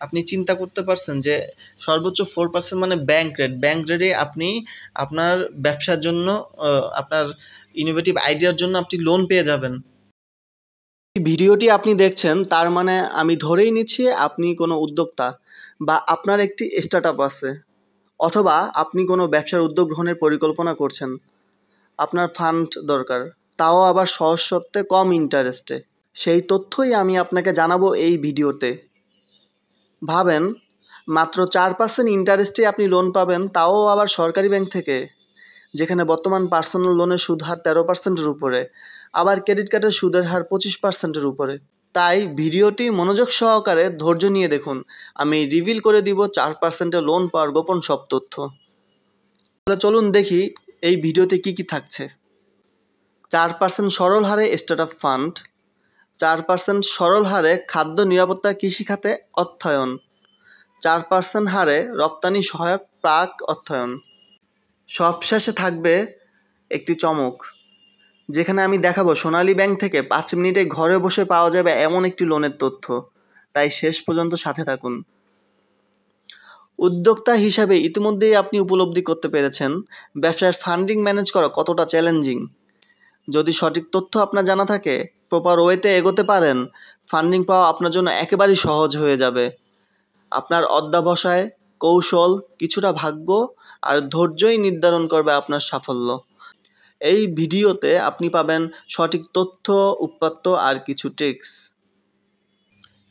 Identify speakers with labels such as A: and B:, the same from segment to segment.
A: আপনি চিন্তা করতে পারছেন যে সর্বোচ্চ 4% মানে ব্যাংক রেটে আপনি আপনার ব্যবসার জন্য আপনার ইনোভেটিভ আইডিয়ার জন্য আপনি লোন পেয়ে যাবেন। ভিডিওটি আপনি দেখছেন তার মানে আমি ধরেই নিচ্ছি আপনি কোনো উদ্যোক্তা বা আপনার একটি স্টার্টআপ আছে, অথবা আপনি কোনো ব্যবসার উদ্যোগ গ্রহণের পরিকল্পনা করছেন। আপনার ফান্ড দরকার, তাও আবার সহজ শর্তে, কম ইন্টারেস্টে। সেই তথ্যই আমি আপনাকে জানাবো এই ভিডিওতে। ভাবেন, মাত্র 4% ইন্টারেস্টে আপনি লোন পাবেন, তাও আবার সরকারি ব্যাংক থেকে, যেখানে বর্তমান পার্সোনাল লোনের সুদ হার 13%-এর উপরে, আবার ক্রেডিট কার্ডের সুদের হার 25%-এর উপরে। তাই ভিডিওটি মনোযোগ সহকারে ধৈর্য নিয়ে দেখুন। আমি রিভিল করে দিব 4%-এ লোন পাওয়ার গোপন সব তথ্য। তাহলে চলুন দেখি এই ভিডিওতে কি কি থাকছে। 4% সরল হারে স্টার্টআপ ফান্ড, 4% সরল হারে খাদ্য নিরাপত্তা কৃষিখাতে অর্থায়ন, 4% হারে রপ্তানি সহায়ক প্রাক অর্থায়ন। সবশেষে থাকবে একটি চমক, যেখানে আমি দেখাবো সোনালী ব্যাংক থেকে 5 মিনিটে ঘরে বসে পাওয়া যাবে এমন একটি লোনের তথ্য। তাই শেষ পর্যন্ত সাথে থাকুন। উদ্যোক্তা হিসাবে ইতিমধ্যেই আপনি উপলব্ধি করতে পেরেছেন ব্যবসার ফান্ডিং ম্যানেজ করা কতটা চ্যালেঞ্জিং। যদি সঠিক তথ্য আপনার জানা থাকে, প্রপার ওয়েতে এগোতে পারেন, ফান্ডিং পাওয়া আপনার জন্য একেবারেই সহজ হয়ে যাবে। আপনার অধ্যবসায়, কৌশল, কিছুটা ভাগ্য আর ধৈর্যই নির্ধারণ করবে আপনার সাফল্য। এই ভিডিওতে আপনি পাবেন সঠিক তথ্য, উপাত্ত আর কিছু tricks.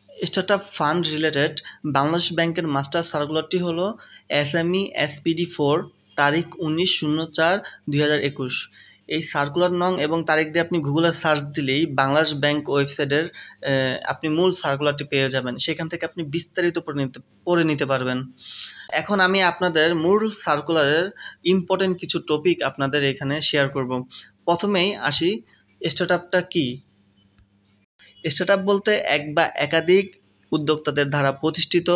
A: Startup fund related Bangladesh ব্যাংকের মাস্টার সার্কুলারটি হলো SME SPD 4, তারিখ 19/04/2021। এই সার্কুলার নং এবং তারিখ দিয়ে আপনি গুগলে সার্চ দিলেই বাংলাদেশ ব্যাংক ওয়েবসাইটের আপনি মূল সার্কুলারটি পেয়ে যাবেন। সেখান থেকে আপনি বিস্তারিত পড়ে নিতে পারবেন। এখন আমি আপনাদের মূল সার্কুলারের ইম্পর্টেন্ট কিছু টপিক আপনাদের এখানে শেয়ার করব। প্রথমেই আসি, স্টার্টআপটা কি? স্টার্টআপ বলতে এক বা একাধিক উদ্যোক্তাদের দ্বারা প্রতিষ্ঠিত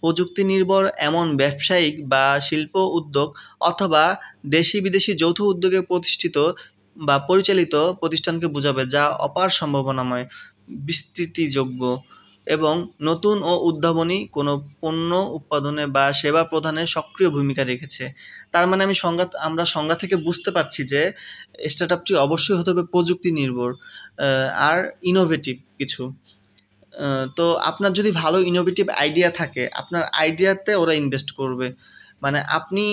A: প্রযুক্তি নির্ভর এমন ব্যবসায়িক বা শিল্প উদ্যোগ অথবা দেশি বিদেশি যৌথ উদ্যোগে প্রতিষ্ঠিত বা পরিচালিত প্রতিষ্ঠানকে বোঝাবে, যা অপার সম্ভাবনাময়, বিস্তৃতিযোগ্য এবং নতুন ও উদ্ভাবনী কোনো পণ্য উৎপাদনে বা সেবা প্রদানে সক্রিয় ভূমিকা রেখেছে। তার মানে আমরা সংজ্ঞা থেকে বুঝতে পারছি যে স্টার্টআপটি অবশ্যই হতে হবে প্রযুক্তি নির্ভর আর ইনোভেটিভ কিছু। তো আপনার যদি ভালো ইনোভেটিভ আইডিয়া থাকে, আপনার আইডিয়াতে ওরা ইনভেস্ট করবে। মানে আপনি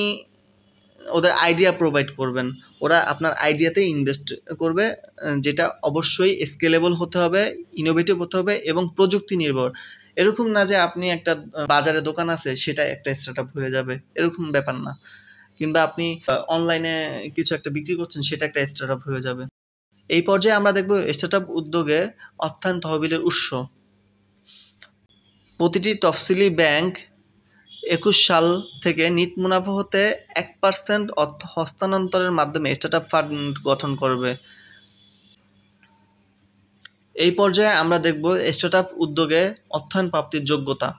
A: ওদের আইডিয়া প্রোভাইড করবেন, ওরা আপনার আইডিয়াতে ইনভেস্ট করবে, যেটা অবশ্যই স্কেলেবল হতে হবে, ইনোভেটিভ হতে হবে এবং প্রযুক্তি নির্ভর। এরকম না যে আপনি একটা বাজারে দোকান আছে সেটা একটা স্টার্টআপ হয়ে যাবে, এরকম ব্যাপার না। কিংবা আপনি অনলাইনে কিছু একটা বিক্রি করছেন, সেটা একটা স্টার্টআপ হয়ে যাবে। এই পর্যায়ে আমরা দেখব স্টার্টআপ উদ্যোগে অর্থায়ন তহবিলের উৎস। প্রতিটি তফসিলি ব্যাংক 21 সাল থেকে নিট মুনাফা হতে 1% অর্থ হস্তান্তরের মাধ্যমে স্টার্টআপ ফান্ড গঠন করবে। এই পর্যায়ে আমরা দেখব স্টার্টআপ উদ্যোগে অর্থায়ন প্রাপ্তির যোগ্যতা।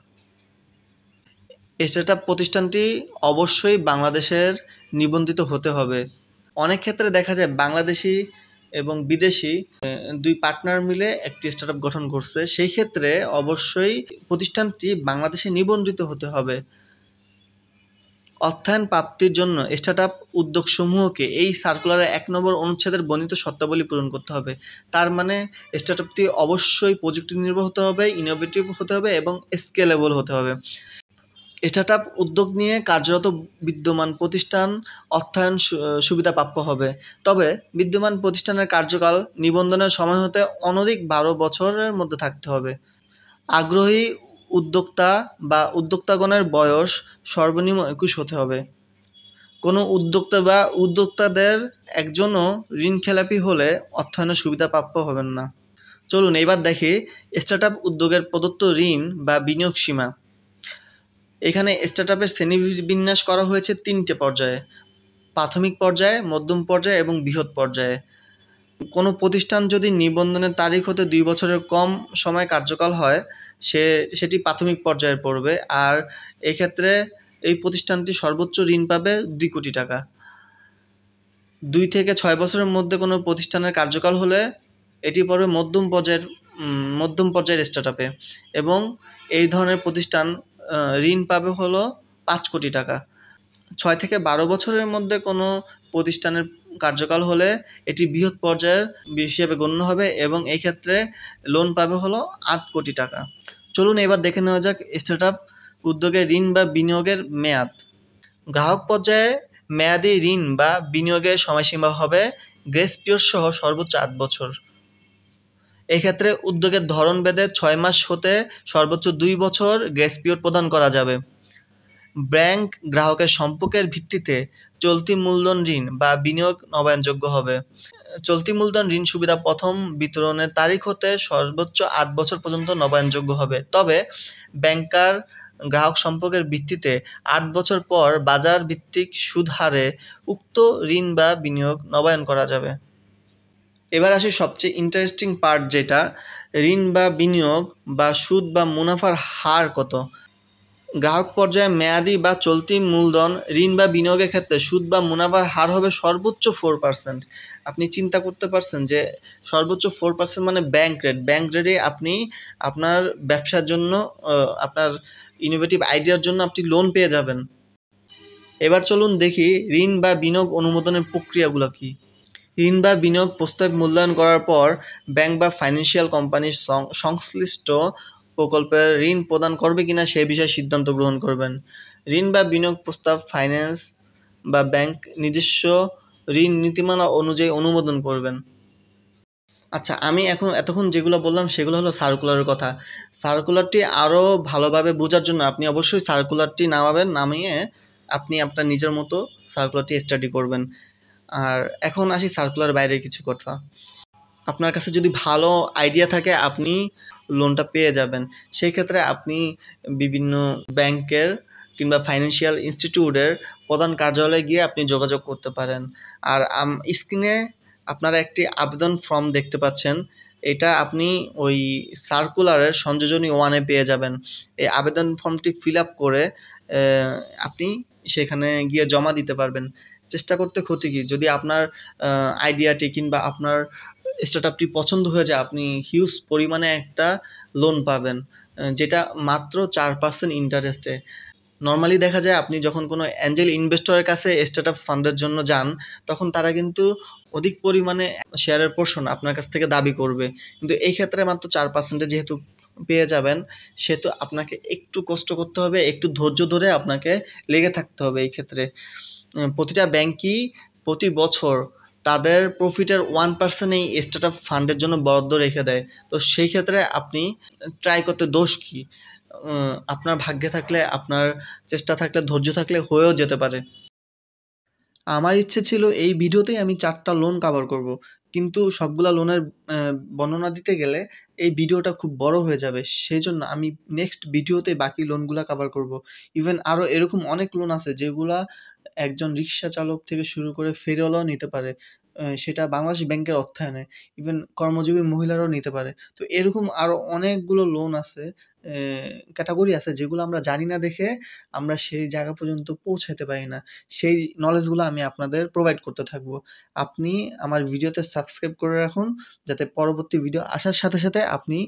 A: স্টার্টআপ প্রতিষ্ঠানটি অবশ্যই বাংলাদেশের নিবন্ধিত হতে হবে। অনেক ক্ষেত্রে দেখা যায় বাংলাদেশি এবং বিদেশি দুই পার্টনার মিলে একটি স্টার্টআপ গঠন করছে। সেই ক্ষেত্রে অবশ্যই প্রতিষ্ঠানটি বাংলাদেশে নিবন্ধিত হতে হবে। অর্থায়ন প্রাপ্তির জন্য স্টার্টআপ উদ্যোগসমূহকে এই সার্কুলারের 1 নম্বর অনুচ্ছেদের বর্ণিত শর্তাবলী পূরণ করতে হবে। তার মানে স্টার্টআপটি অবশ্যই প্রযুক্তি নির্ভর হতে হবে, ইনোভেটিভ হতে হবে এবং স্কেলেবল হতে হবে। স্টার্টআপ উদ্যোগ নিয়ে কার্যরত বিদ্যমান প্রতিষ্ঠান অর্থায়ন সুবিধা প্রাপ্য হবে। তবে বিদ্যমান প্রতিষ্ঠানের কার্যকাল নিবন্ধনের সময় হতে অনধিক 12 বছরের মধ্যে থাকতে হবে। আগ্রহী উদ্যোক্তা বা উদ্যোক্তাগণের বয়স সর্বনিম্ন 21 হতে হবে। কোনো উদ্যোক্তা বা উদ্যোক্তাদের একজনও ঋণখেলাপি হলে অর্থায়নের সুবিধা প্রাপ্য হবেন না। চলুন এবার দেখি স্টার্টআপ উদ্যোগের প্রদত্ত ঋণ বা বিনিয়োগ সীমা। এখানে স্টার্টআপের শ্রেণীবিন্যাস করা হয়েছে 3টে পর্যায়ে: প্রাথমিক পর্যায়ে, মধ্যম পর্যায়ে এবং বৃহৎ পর্যায়ে। কোনো প্রতিষ্ঠান যদি নিবন্ধনের তারিখ হতে 2 বছরের কম সময় কার্যকাল হয়, সেটি প্রাথমিক পর্যায়ে পড়বে। আর এক্ষেত্রে এই প্রতিষ্ঠানটি সর্বোচ্চ ঋণ পাবে 2 কোটি টাকা। 2 থেকে 6 বছরের মধ্যে কোনো প্রতিষ্ঠানের কার্যকাল হলে এটি পড়বে মধ্যম পর্যায়ের মধ্যম পর্যায়ের স্টার্টআপে, এবং এই ধরনের প্রতিষ্ঠান ঋণ পাবে হলো 5 কোটি টাকা। 6 থেকে 12 বছরের মধ্যে কোনো প্রতিষ্ঠানের কার্যকাল হলে এটি বৃহৎ পর্যায়ের হিসেবে গণ্য হবে এবং এই ক্ষেত্রে লোন পাবে হলো 8 কোটি টাকা। চলুন এবার দেখে নেওয়া যাক স্টার্টআপ উদ্যোগে ঋণ বা বিনিয়োগের মেয়াদ। গ্রাহক পর্যায়ে মেয়াদি ঋণ বা বিনিয়োগের সময়সীমা হবে গ্রেস পিরিয়ড সহ সর্বোচ্চ 8 বছর। এক্ষেত্রে উদ্যোগের ধরন ভেদে 6 মাস হতে সর্বোচ্চ 2 বছর গ্রেস পিরিয়ড প্রদান করা যাবে। ব্যাংক গ্রাহকের সম্পর্কের ভিত্তিতে চলতি মূলধন ঋণ বা বিনিয়োগ নবায়নযোগ্য হবে। চলতি মূলধন ঋণ সুবিধা প্রথম বিতরণের তারিখ হতে সর্বোচ্চ 8 বছর পর্যন্ত নবায়নযোগ্য হবে, তবে ব্যাংকার গ্রাহক সম্পর্কের ভিত্তিতে 8 বছর পর বাজার ভিত্তিক সুদ হারে উক্ত ঋণ বা বিনিয়োগ নবায়ন করা যাবে। এবার আসি সবচেয়ে ইন্টারেস্টিং পার্ট, যেটা ঋণ বা বিনিয়োগ বা সুদ বা মুনাফার হার কত। গ্রাহক পর্যায়ে মেয়াদি বা চলতি মূলধন ঋণ বা বিনিয়োগের ক্ষেত্রে সুদ বা মুনাফার হার হবে সর্বোচ্চ 4%। আপনি চিন্তা করতে পারছেন যে সর্বোচ্চ 4% মানে ব্যাংক রেটে আপনি আপনার ব্যবসার জন্য, আপনার ইনোভেটিভ আইডিয়ার জন্য আপনি লোন পেয়ে যাবেন। এবার চলুন দেখি ঋণ বা বিনিয়োগ অনুমোদনের প্রক্রিয়াগুলো কী। ঋণ বা বিনিয়োগ প্রস্তাব মূল্যায়ন করার পর ব্যাংক বা ফাইন্যান্সিয়াল কোম্পানি সংশ্লিষ্ট প্রকল্পের ঋণ প্রদান করবে কিনা সে বিষয়ে সিদ্ধান্ত গ্রহণ করবেন। ঋণ বা বিনিয়োগ প্রস্তাব ফাইন্যান্স বা ব্যাংক নিজস্ব ঋণ নীতিমালা অনুযায়ী অনুমোদন করবেন। আচ্ছা, আমি এতক্ষণ যেগুলো বললাম সেগুলো হলো সার্কুলারের কথা। সার্কুলারটি আরও ভালোভাবে বোঝার জন্য আপনি অবশ্যই সার্কুলারটি নামিয়ে আপনি আপনার নিজের মতো সার্কুলারটি স্টাডি করবেন। আর এখন আসি সার্কুলার বাইরে কিছু কথা। আপনার কাছে যদি ভালো আইডিয়া থাকে আপনি লোনটা পেয়ে যাবেন। সেই ক্ষেত্রে আপনি বিভিন্ন ব্যাংকের কিংবা ফাইন্যান্সিয়াল ইনস্টিটিউটের প্রধান কার্যালয়ে গিয়ে আপনি যোগাযোগ করতে পারেন। আর স্ক্রিনে আপনারা একটি আবেদন ফর্ম দেখতে পাচ্ছেন, এটা আপনি ওই সার্কুলারের সংযোজনী 1-এ পেয়ে যাবেন। এই আবেদন ফর্মটি ফিল আপ করে আপনি সেখানে গিয়ে জমা দিতে পারবেন। চেষ্টা করতে ক্ষতি কি? যদি আপনার আইডিয়াটি কিংবা আপনার স্টার্টআপটি পছন্দ হয়ে যায়, আপনি হিউজ পরিমাণে একটা লোন পাবেন, যেটা মাত্র 4% ইন্টারেস্টে। নর্মালি দেখা যায় আপনি যখন কোনো অ্যাঞ্জেল ইনভেস্টরের কাছে স্টার্টআপ ফান্ডের জন্য যান, তখন তারা কিন্তু অধিক পরিমাণে শেয়ারের পোর্শন আপনার কাছ থেকে দাবি করবে, কিন্তু এই ক্ষেত্রে মাত্র 4% যেহেতু পেয়ে যাবেন, সেহেতু আপনাকে একটু কষ্ট করতে হবে, একটু ধৈর্য ধরে আপনাকে লেগে থাকতে হবে। এই ক্ষেত্রে প্রতিটা ব্যাংকই প্রতি বছর তাদের প্রফিটের 1% এই স্টার্টআপ ফান্ডের জন্য বরাদ্দ রেখে দেয়। তো সেই ক্ষেত্রে আপনি ট্রাই করতে দোষ কী? আপনার ভাগ্যে থাকলে, আপনার চেষ্টা থাকলে, ধৈর্য থাকলে হয়েও যেতে পারে। আমার ইচ্ছে ছিল এই ভিডিওতেই আমি 4টা লোন কভার করব, কিন্তু সবগুলা লোনের বর্ণনা দিতে গেলে এই ভিডিওটা খুব বড় হয়ে যাবে। সেজন্য আমি নেক্সট ভিডিওতে বাকি লোনগুলা কভার করব। ইভেন আরও এরকম অনেক লোন আছে যেগুলা একজন রিক্সা চালক থেকে শুরু করে ফেরিওয়ালাও নিতে পারে। সেটা বাংলাদেশ ব্যাংকের অর্থায়নে। ইভেন কর্মজীবী মহিলারাও নিতে পারে। তো এরকম আরও অনেকগুলো লোন আছে, ক্যাটাগরি আছে যেগুলো আমরা জানি না দেখে আমরা সেই জায়গা পর্যন্ত পৌঁছাতে পারি না। সেই নলেজগুলো আমি আপনাদের প্রোভাইড করতে থাকবো। আপনি আমার ভিডিওতে সাবস্ক্রাইব করে রাখুন, যাতে পরবর্তী ভিডিও আসার সাথে সাথে আপনি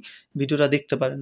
A: ভিডিওটা দেখতে পারেন।